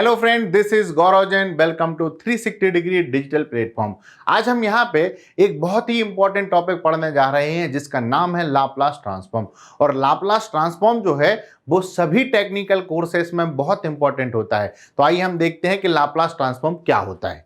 Hello friend, this is Gaurav Jain. Welcome to 360 degree digital platform. आज हम यहाँ पे एक बहुत ही इंपॉर्टेंट टॉपिक पढ़ने जा रहे हैं जिसका नाम है लाप्लास ट्रांसफॉर्म। और लाप्लास ट्रांसफॉर्म जो है वो सभी टेक्निकल कोर्सेस में बहुत इंपॉर्टेंट होता है। तो आइए हम देखते हैं कि लाप्लास ट्रांसफॉर्म क्या होता है।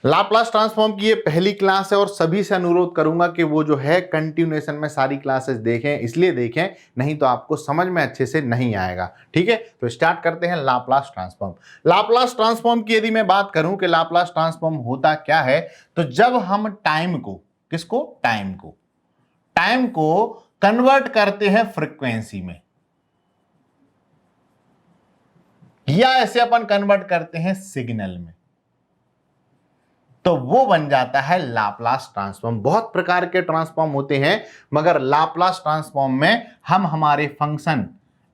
लाप्लास ट्रांसफॉर्म की ये पहली क्लास है और सभी से अनुरोध करूंगा कि वो जो है कंटिन्यूएशन में सारी क्लासेस देखें, इसलिए देखें नहीं तो आपको समझ में अच्छे से नहीं आएगा। ठीक है, तो स्टार्ट करते हैं लाप्लास ट्रांसफॉर्म। लाप्लास ट्रांसफॉर्म की यदि मैं बात करूं कि लाप्लास ट्रांसफॉर्म होता क्या है, तो जब हम टाइम को कन्वर्ट करते हैं फ्रीक्वेंसी में, या ऐसे अपन कन्वर्ट करते हैं सिग्नल में, तो वो बन जाता है लाप्लास ट्रांसफॉर्म। बहुत प्रकार के ट्रांसफॉर्म होते हैं, मगर लाप्लास ट्रांसफॉर्म में हम हमारे function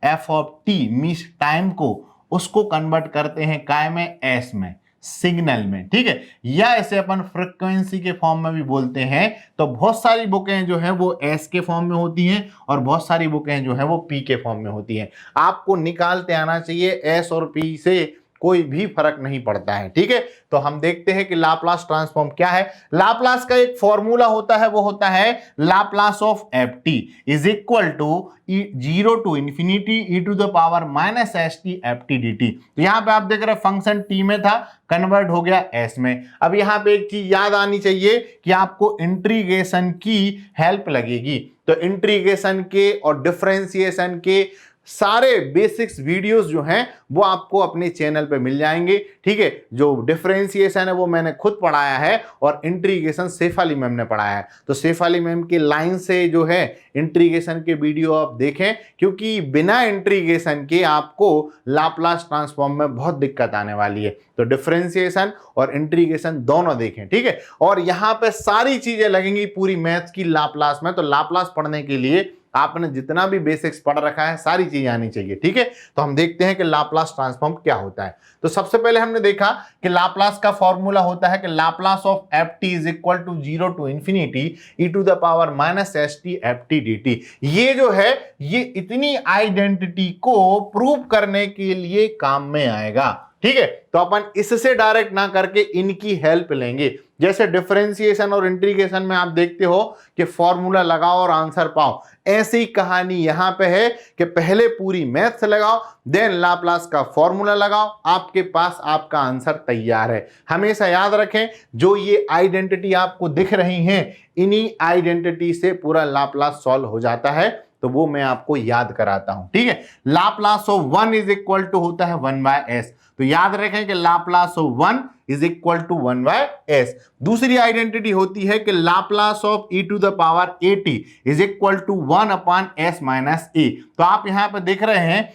F of T means time को उसको कन्वर्ट करते हैं काय में, एस में, सिग्नल में। ठीक है, या ऐसे अपन फ्रीक्वेंसी के फॉर्म में भी बोलते हैं। तो बहुत सारी बुकें जो है वो एस के फॉर्म में होती हैं और बहुत सारी बुकें जो है वो पी के फॉर्म में होती हैं। आपको निकालते आना चाहिए, एस और पी से कोई भी फर्क नहीं पड़ता है। ठीक है, तो हम देखते हैं कि लाप्लास ट्रांसफॉर्म क्या है। लाप्लास का एक फॉर्मूला होता है, वो होता है Laplace of F T is equal to 0 to infinity E to the power minus S T F T D T. तो यहां पे आप देख रहे हैं फंक्शन टी में था, कन्वर्ट हो गया एस में। अब यहां पे एक चीज याद आनी चाहिए कि आपको इंटीग्रेशन की हेल्प लगेगी। तो इंटीग्रेशन के और डिफरेंशिएशन के सारे बेसिक्स वीडियोस जो हैं वो आपको अपने चैनल पे मिल जाएंगे। ठीक है, जो डिफरेंशिएशन है वो मैंने खुद पढ़ाया है और इंटीग्रेशन शेफाली मैम ने पढ़ाया है। तो शेफाली मैम की लाइन से जो है इंटीग्रेशन के वीडियो आप देखें, क्योंकि बिना इंटीग्रेशन के आपको लाप्लास ट्रांसफॉर्म में बहुत दिक्कत आने वाली है। तो डिफरेंशिएशन और इंटीग्रेशन दोनों देखें। ठीक है, और यहाँ पे सारी चीजें लगेंगी पूरी मैथ्स की लाप्लास में। तो लाप्लास पढ़ने के लिए आपने जितना भी बेसिक्स पढ़ रखा है सारी चीजें आनी चाहिए। ठीक है, तो हम देखते हैं कि लाप्लास ट्रांसफॉर्म क्या होता है। तो सबसे पहले हमने देखा कि लाप्लास का फॉर्मूला होता है कि Laplace of F T is equal to 0 to infinity E to the power minus S T F T D T. ये जो है ये इतनी आइडेंटिटी को प्रूव करने के लिए काम में आएगा। ठीक है, तो अपन इससे डायरेक्ट ना करके इनकी हेल्प लेंगे। जैसे डिफरेंशिएशन और इंटीग्रेशन में आप देखते हो कि फॉर्मूला लगाओ और आंसर पाओ, ऐसी ही कहानी यहां पे है कि पहले पूरी मैथ्स लगाओ, देन लाप्लास का फॉर्मूला लगाओ, आपके पास आपका आंसर तैयार है। हमेशा याद रखें, जो ये आइडेंटिटी आपको दिख रही हैं, इन्हीं आइडेंटिटी से पूरा लाप्लास सॉल्व हो जाता है। तो वो मैं आपको याद कराता हूं। ठीक है, Laplace of 1 is equal to होता है 1 बाय एस। तो याद रखें कि Laplace of 1 is equal to 1 by S. दूसरी आइडेंटिटी होती है कि Laplace of e to the power A T is equal to 1 upon S minus A. तो आप यहां पर देख रहे हैं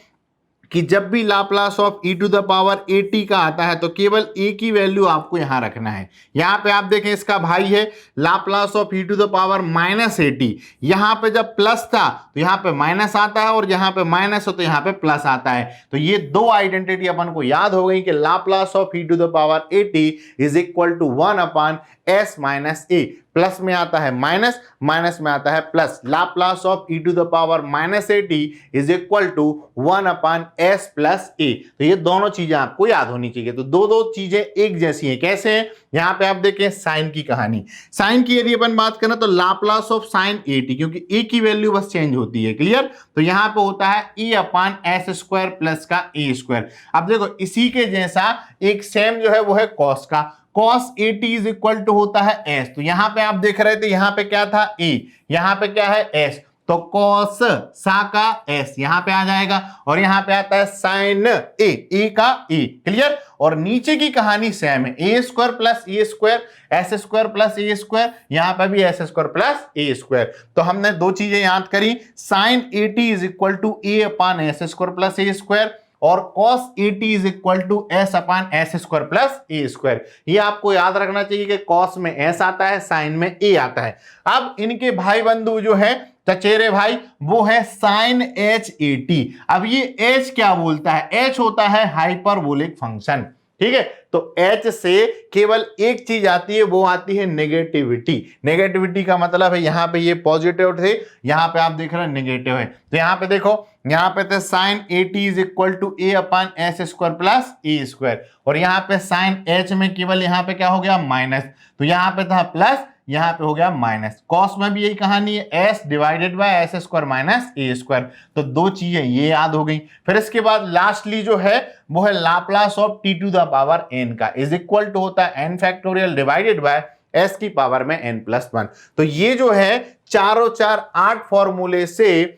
कि जब भी Laplace of e to the power A T का आता है तो केवल a की वैल्यू आपको यहां रखना है। यहां पे आप देखें इसका भाई है Laplace of e to the power minus A T. यहां पे जब प्लस था तो यहां पे माइनस आता है और यहां पे माइनस हो तो यहां पे प्लस आता है। तो ये दो आइडेंटिटी अपन को याद हो गई कि Laplace of e to the power A T is equal to 1 upon S minus A. Plus में आता है माइनस, माइनस में आता है plus. Laplace of e to the power minus A T is equal to 1 upon S plus A. तो ये दोनों चीजें आपको याद होनी चाहिए। तो दो दो चीजें एक जैसी हैं। कैसे हैं? यहां पे आप देखें साइन की कहानी। साइन की यदि अपन बात करें तो Laplace of sine A T, क्योंकि ए की वैल्यू बस चेंज होती है। क्लियर? तो यहां पे होता है e upon S square plus का ए स्क्वायर। अब देखो इसी के जैसा एक सेम जो है वो है कॉस का। cos A T is equal to होता है एस। तो यहां पे आप देख रहे थे यहां पे क्या था ए, यहां पे क्या है एस। तो cos सा का एस यहां पे आ जाएगा और यहां पे आता है साइन ए का ए। क्लियर? और नीचे की कहानी सेम है, A square plus A square, S square plus A square, यहां पे भी S square plus A square. तो हमने दो चीजें याद करी, sine A T is equal to A upon S square plus A square और cos A T is equal to S upon S square plus A square. ये आपको याद रखना चाहिए कि cos में एस आता है, साइन में ए आता है। अब इनके भाई बंधु जो है चचेरे भाई, वो है साइन एच ए टी। अब ये एच क्या बोलता है? एच होता है हाइपरबोलिक फंक्शन। ठीक है। तो H से केवल एक चीज आती है, वो आती है नेगेटिविटी। नेगेटिविटी का मतलब है यहाँ पे ये पॉजिटिव थे, यहाँ पे आप देख रहे हैं नेगेटिव है। तो यहाँ पे देखो, यहाँ पे थे sine AT is equal to A upon S square plus A square, और यहाँ पे साइन H में केवल यहाँ पे क्या हो गया माइनस, तो यहाँ पे था प्लस, यहाँ पे हो गया माइनस। कॉस में भी यही कहानी है, S divided by S square minus A square. तो दो चीजें ये याद हो गई। फिर इसके बाद लास्टली जो है वो है Laplace of t to the power n का, इज इक्वल टू होता है n factorial divided by s की पावर में n+1। तो ये जो है चारों चार 8 फॉर्मूले से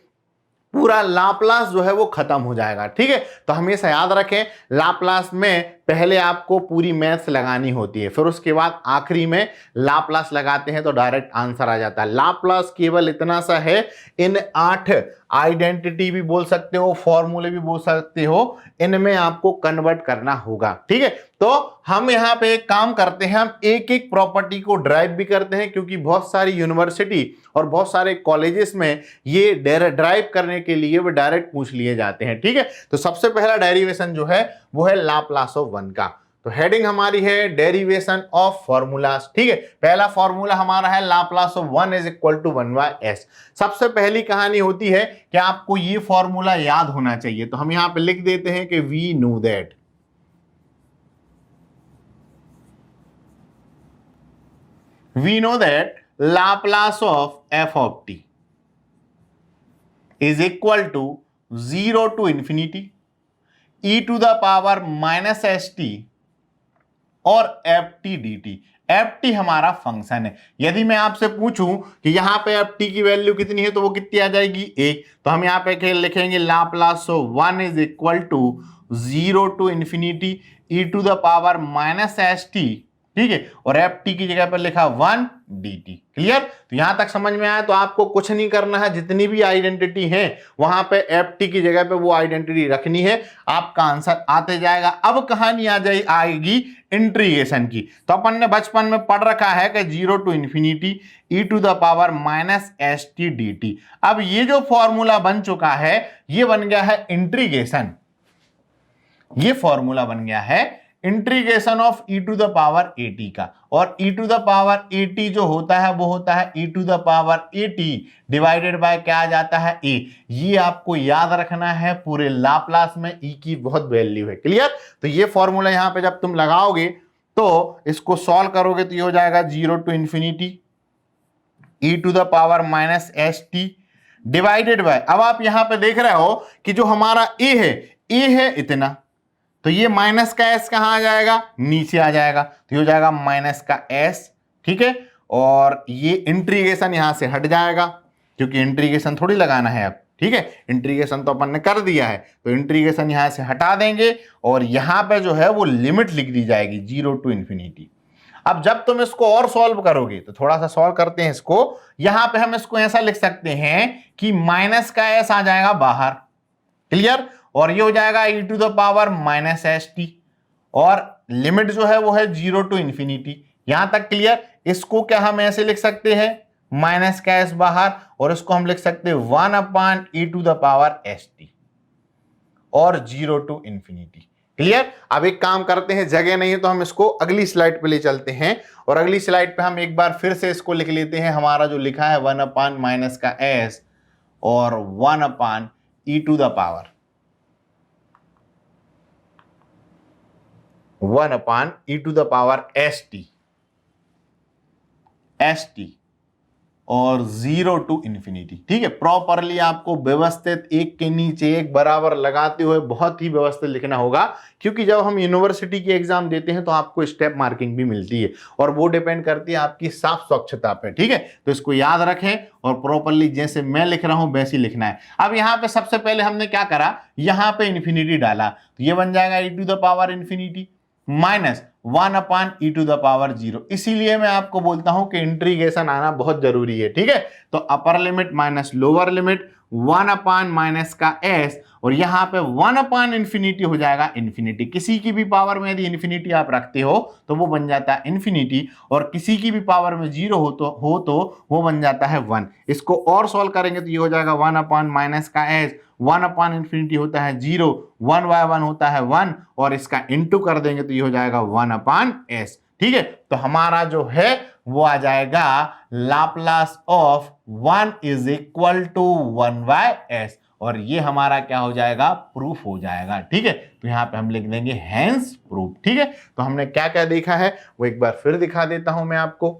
पूरा लाप्लास जो है वो खत्म हो जाएगा। ठीक है, तो हमेशा याद रखें लाप्लास में पहले आपको पूरी मैथ्स लगानी होती है, फिर उसके बाद आखिरी में लाप्लास लगाते हैं तो डायरेक्ट आंसर आ जाता है। लाप्लास केवल इतना सा है, इन 8 आइडेंटिटी भी बोल सकते हो, फॉर्मूले भी बोल सकते हो, इनमें आपको कन्वर्ट करना होगा। ठीक है, तो हम यहाँ पे एक काम करते हैं, हम एक एक प्रॉपर्टी को ड्राइव भी करते हैं, क्योंकि बहुत सारी यूनिवर्सिटी और बहुत सारे कॉलेजेस में ये ड्राइव करने के लिए वो डायरेक्ट पूछ लिए जाते हैं। ठीक है, तो सबसे पहला डेरिवेशन जो है वो है लाप्लास ऑफ 1 का। तो हेडिंग हमारी है डेरिवेशन ऑफ फॉर्मूलास। ठीक है, पहला फॉर्मूला हमारा है Laplace of 1 is equal to 1/s। सबसे पहली कहानी होती है कि आपको ये फॉर्मूला याद होना चाहिए, तो हम यहां पे लिख देते हैं कि we know that Laplace of f of t is equal to 0 to infinity e to the power minus st और ft dt। ft हमारा फंक्शन है। यदि मैं आपसे पूछूं कि यहां पे ft की वैल्यू कितनी है तो वो कितनी आ जाएगी 1, तो हम यहां पे लिखेंगे Laplace of 1 is equal to 0 to infinity e to the power minus st, ठीक है, और ft की जगह पर लिखा 1 dt। क्लियर? तो यहां तक समझ में आया? तो आपको कुछ नहीं करना है, जितनी भी आइडेंटिटी है वहां पे ft की जगह पे वो आइडेंटिटी रखनी है, आपका आंसर आते जाएगा। अब कहानी आएगी इंटीग्रेशन की। तो अपन ने बचपन में पढ़ रखा है कि 0 to infinity e to the power minus st dt। अब ये जो फॉर्मूला बन चुका है ये बन गया है इंटीग्रेशन, ये फॉर्मूला बन गया है integration of e to the power at का। और e to the power at जो होता है वो होता है e to the power at divided by क्या आ जाता है a। ये आपको याद रखना है, पूरे लाप्लास में e की बहुत वैल्यू है। क्लियर? तो ये फॉर्मूला यहां पे जब तुम लगाओगे तो इसको सॉल्व करोगे तो ये हो जाएगा 0 to infinity e to the power minus st divided by, अब आप यहां पे देख रहे हो कि जो हमारा a है इतना, तो ये माइनस का s कहां आ जाएगा? नीचे आ जाएगा, तो ये हो जाएगा माइनस का s। ठीक है, और ये इंटीग्रेशन यहां से हट जाएगा, क्योंकि इंटीग्रेशन थोड़ी लगाना है अब। ठीक है, इंटीग्रेशन तो अपन ने कर दिया है, तो इंटीग्रेशन यहां से हटा देंगे और यहां पे जो है वो लिमिट लिख दी जाएगी 0 टू इंफिनिटी। अब जब तुम इसको और सॉल्व करोगे तो थोड़ा सा सॉल्व करते हैं इसको, यहां पे हम इसको ऐसा लिख सकते हैं कि माइनस का s आ जाएगा बाहर। क्लियर? और ये हो जाएगा e to the power minus st, और लिमिट जो है वो है 0 टू इंफिनिटी। यहां तक क्लियर? इसको क्या हम ऐसे लिख सकते हैं, माइनस का s बाहर, और इसको हम लिख सकते हैं 1 upon e to the power st और 0 टू इंफिनिटी। क्लियर? अब एक काम करते हैं, जगह नहीं है तो हम इसको अगली स्लाइड पे ले चलते हैं, और अगली स्लाइड पे हम एक बार फिर से इसको लिख लेते हैं। हमारा जो लिखा है 1 अपॉन माइनस का s और 1 upon e to the power 1 upon e to the power st और 0 टू इंफिनिटी। ठीक है, प्रॉपरली आपको व्यवस्थित एक के नीचे एक बराबर लगाते हुए बहुत ही व्यवस्थित लिखना होगा, क्योंकि जब हम यूनिवर्सिटी की एग्जाम देते हैं तो आपको स्टेप मार्किंग भी मिलती है, और वो डिपेंड करती है आपकी साफ स्वच्छता पे। ठीक है, तो इसको याद रखें और प्रॉपरली जैसे मैं लिख रहा हूं वैसे ही लिखना है। अब यहां पे सबसे पहले हमने क्या करा, यहां पे इंफिनिटी डाला, तो ये बन जाएगा e to the power infinity minus 1 upon e to the power 0। इसीलिए मैं आपको बोलता हूं कि इंटीग्रेशन आना बहुत जरूरी है। ठीक है, तो upper limit minus lower limit 1 upon minus का s, और यहां पे 1 अपान इंफिनिटी हो जाएगा इंफिनिटी। किसी की भी पावर में यदि इंफिनिटी आप रखते हो तो वो बन जाता है इंफिनिटी, और किसी की भी पावर में 0 हो तो वो बन जाता है 1। इसको और सॉल्व करेंगे तो ये हो जाएगा 1 अपान माइनस का s, 1 अपान इंफिनिटी होता है 0, 1 बाय 1 होता है 1, और इसका इंटू कर देंगे तो ये हो जाएगा 1 अपान s। ठीक है, तो हमारा जो है वो आ जाएगा Laplace of 1 is equal to 1 by s, और ये हमारा क्या हो जाएगा, प्रूफ हो जाएगा। ठीक है, तो यहां पे हम लिख देंगे हेंस प्रूफ। ठीक है, तो हमने क्या क्या देखा है वो एक बार फिर दिखा देता हूं मैं आपको।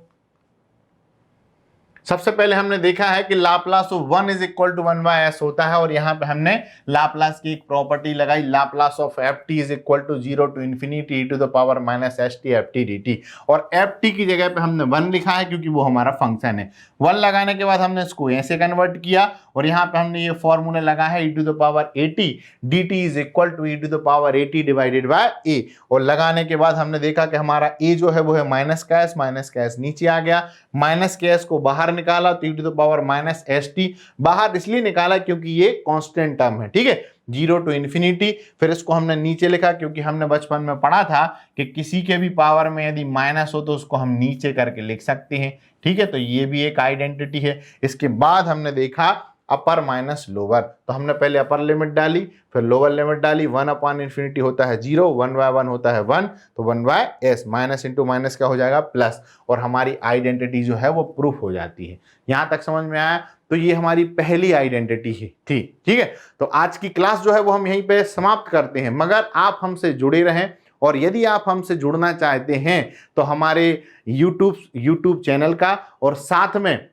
सबसे पहले हमने देखा है कि Laplace of 1 is equal to 1 by s होता है, और यहां पे हमने लाप्लास की एक प्रॉपर्टी लगाई, Laplace of ft is equal to 0 to infinity to the power minus st ft dt, और ft की जगह पे हमने 1 लिखा है क्योंकि वो हमारा फंक्शन है। 1 लगाने के बाद हमने इसको ऐसे कन्वर्ट किया, और यहां पे हमने ये फॉर्मूला लगा है e to the power 80 dt is equal to e to the power 80 divided by a, और लगाने के बाद हमने देखा कि हमारा a जो है वो है माइनस का s नीचे आ गया, माइनस के s को बाहर निकाला तो e to the power minus st, बाहर इसलिए निकाला क्योंकि ये कांस्टेंट टर्म है। ठीक है, 0 टू इंफिनिटी, फिर इसको हमने नीचे लिखा क्योंकि हमने बचपन में पढ़ा था कि किसी के भी पावर में यदि माइनस हो तो उसको हम नीचे करके लिख सकते हैं। ठीक है, तो ये भी एक आइडेंटिटी है। इसके बाद हमने देखा अपर माइनस लोअर, तो हमने पहले अपर लिमिट डाली फिर लोअर लिमिट डाली, 1 अपान इंफिनिटी होता है 0, 1 बाय 1 होता है 1, तो 1 by s, minus into minus क्या हो जाएगा प्लस, और हमारी आइडेंटिटी जो है वो प्रूफ हो जाती है। यहां तक समझ में आया? तो ये हमारी पहली आइडेंटिटी है। ठीक है, तो आज की क्लास जो है वो हम यहीं पे समाप्त करते हैं, मगर आप हमसे जुड़े रहें, और यदि आप हमसे जुड़ना चाहते हैं तो हमारे YouTube चैनल का और साथ में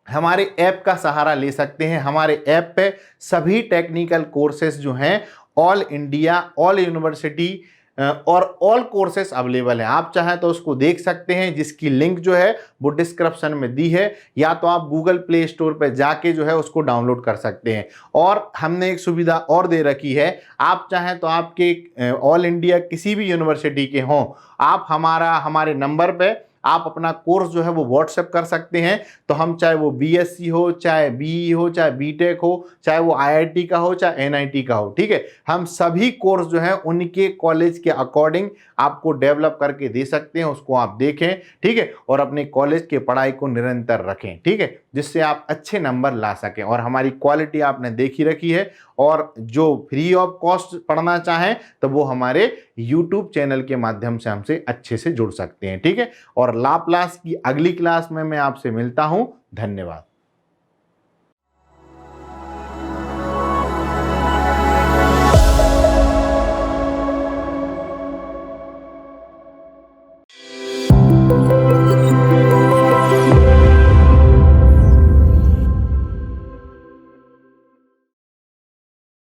हमारे ऐप का सहारा ले सकते हैं। हमारे ऐप पे सभी टेक्निकल कोर्सेज जो हैं ऑल इंडिया, ऑल यूनिवर्सिटी और ऑल कोर्सेज अवेलेबल हैं। आप चाहें तो उसको देख सकते हैं, जिसकी लिंक जो है वो डिस्क्रिप्शन में दी है, या तो आप गूगल प्ले स्टोर पे जाके जो है उसको डाउनलोड कर सकते हैं। और हमने एक सुविधा और दे रखी है, आप चाहें तो आपके ऑल इंडिया किसी भी यूनिवर्सिटी के हों, आप हमारे नंबर पे आप अपना कोर्स जो है वो व्हाट्सएप कर सकते हैं। तो हम चाहे वो बीएससी हो, चाहे बीई हो, चाहे बीटेक हो, चाहे वो आईआईटी का हो, चाहे एनआईटी का हो, ठीक है, हम सभी कोर्स जो है उनके कॉलेज के अकॉर्डिंग आपको डेवलप करके दे सकते हैं। उसको आप देखें, ठीक है, और अपने कॉलेज के पढ़ाई को निरंतर रखें, ठीक है, जिससे आप अच्छे नंबर ला सकें। और हमारी क्वालिटी आपने देखी रखी है, और जो फ्री ऑफ कॉस्ट पढ़ना चाहें तो वो हमारे YouTube चैनल के माध्यम से हमसे अच्छे से जुड़ सकते हैं। ठीक है, और लाप्लास की अगली क्लास में मैं आपसे मिलता हूं। धन्यवाद।